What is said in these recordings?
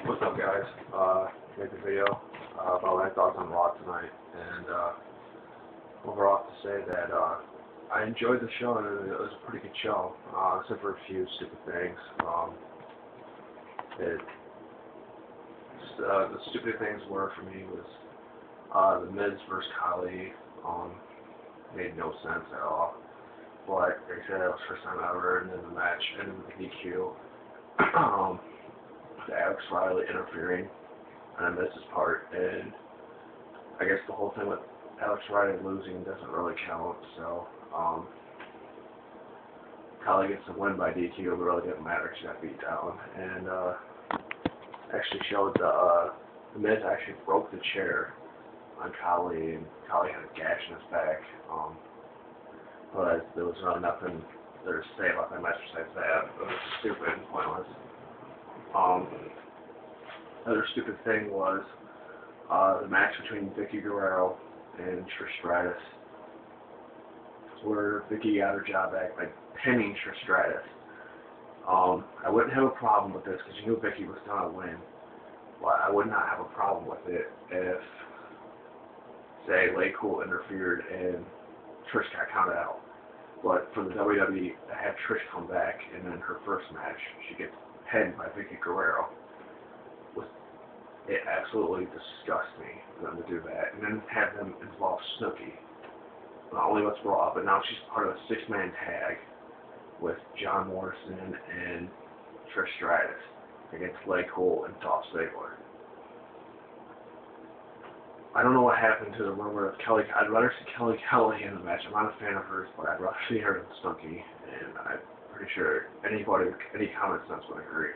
What's up, guys? Make a video about my thoughts on Raw tonight, and overall, to say that I enjoyed the show, and it was a pretty good show, except for a few stupid things. The stupid things were for me was the Miz versus Khali. Made no sense at all. But like I said, that was the first time ever, and then the match ended with the DQ. Alex Riley interfering on Miz's part, and I guess the whole thing with Alex Riley losing doesn't really count, so Khali gets the win by DQ, but it really didn't matter, she got beat down, and actually showed the Miz actually broke the chair on Khali, and Khali had a gash in his back, but there was really nothing there to say about that match besides that. It was stupid and pointless. Another stupid thing was the match between Vicky Guerrero and Trish Stratus, where Vicky got her job back by pinning Trish Stratus. I wouldn't have a problem with this because you knew Vicky was going to win, but I would not have a problem with it if, say, Lay Cool interfered and Trish got counted out. But for the WWE to have Trish come back and then her first match, she gets pinned by Vicky Guerrero. It absolutely disgusts me for them to do that. And then have them involve Snooki. Not only with Raw, but now she's part of a six-man tag with John Morrison and Trish Stratus against Lay Cool and Dolph Ziggler. I don't know what happened to the rumor of Kelly. I'd rather see Kelly Kelly in the match. I'm not a fan of hers, but I'd rather see her than Snooki, and I'm pretty sure anybody with any common sense would agree.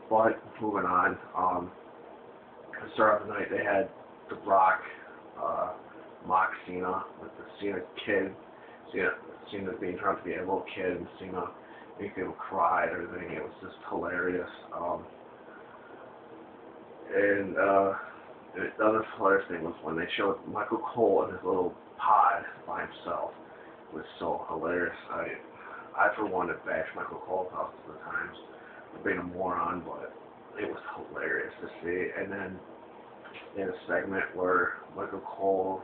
But moving on, to start off the night, they had The Rock mock Cena with the Cena kid. Cena being trying to be a little kid, and Cena making him cry and everything. It was just hilarious. The other hilarious thing was when they showed Michael Cole in his little pod by himself. It was so hilarious. I for one, have bashed Michael Cole thousands of times for being a moron, but it was hilarious to see. And then they had a segment where Michael Cole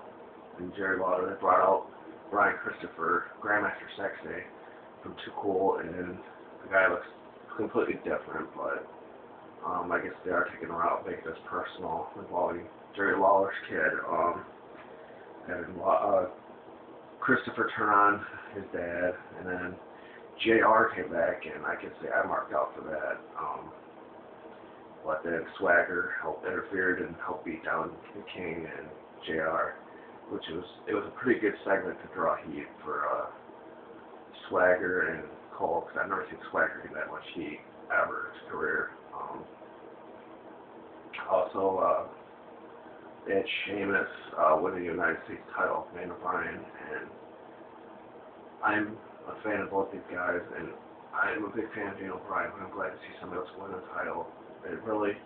and Jerry Lawler, they brought out Brian Christopher, Grandmaster Sexay, from Too Cool, and the guy looks completely different, but I guess they are taking a route, making this personal, involving Jerry Lawler's kid, having Christopher turn on his dad, and then JR came back, and I can say I marked out for that. But then Swagger interfered and helped beat down the King and JR, it was a pretty good segment to draw heat for Swagger and Cole, because I've never seen Swagger get that much heat ever in his career. Also, they had Sheamus winning the United States title, Daniel Bryan, and I'm a fan of both these guys, and I'm a big fan of Daniel Bryan, but I'm glad to see somebody else win the title. It really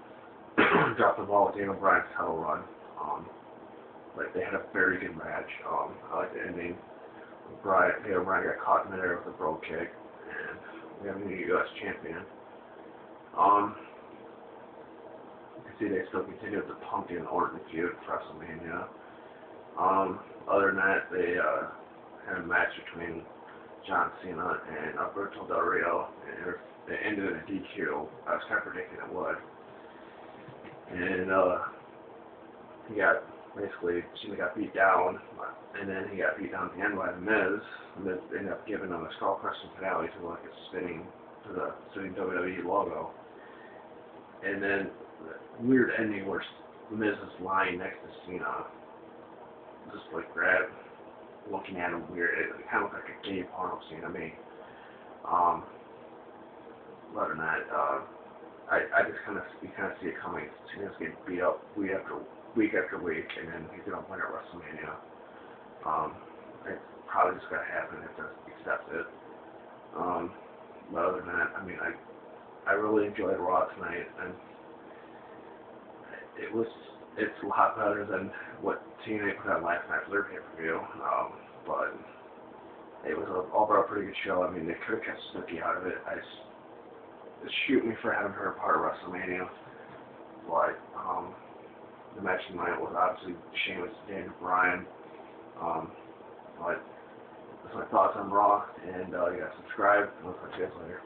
dropped the ball with Daniel Bryan's title run. Like, they had a very good match. I like the ending. Daniel Bryan got caught in midair with a bro kick, and we have a new U.S. champion. You can see they still continued the Punk and Orton feud for WrestleMania. Other than that, they had a match between John Cena and Alberto Del Rio, and it ended in a DQ. I was kind of predicting it would. And Cena got beat down, and then he got beat down at the end by The Miz. The Miz ended up giving him a skull crushing finale to like a spinning WWE logo. And then the weird ending where The Miz is lying next to Cena, just like that, looking at him weird. It kind of looked like a gay porno scene to me. Other than that, I just you kind of see it coming. Cena's getting beat up week after week, and then he's gonna win at WrestleMania. It's probably just gonna happen if they accept it. But other than that, I mean, I really enjoyed Raw tonight, and it's a lot better than what TNA put out last night for their pay-per-view. But it was overall a pretty good show. I mean, they could have kept Snooki out of it. shoot me for having her a part of WrestleMania. But the match tonight was obviously Sheamus, Daniel Bryan. But that's my thoughts on Raw, and yeah, subscribe, and I'll talk to you guys later.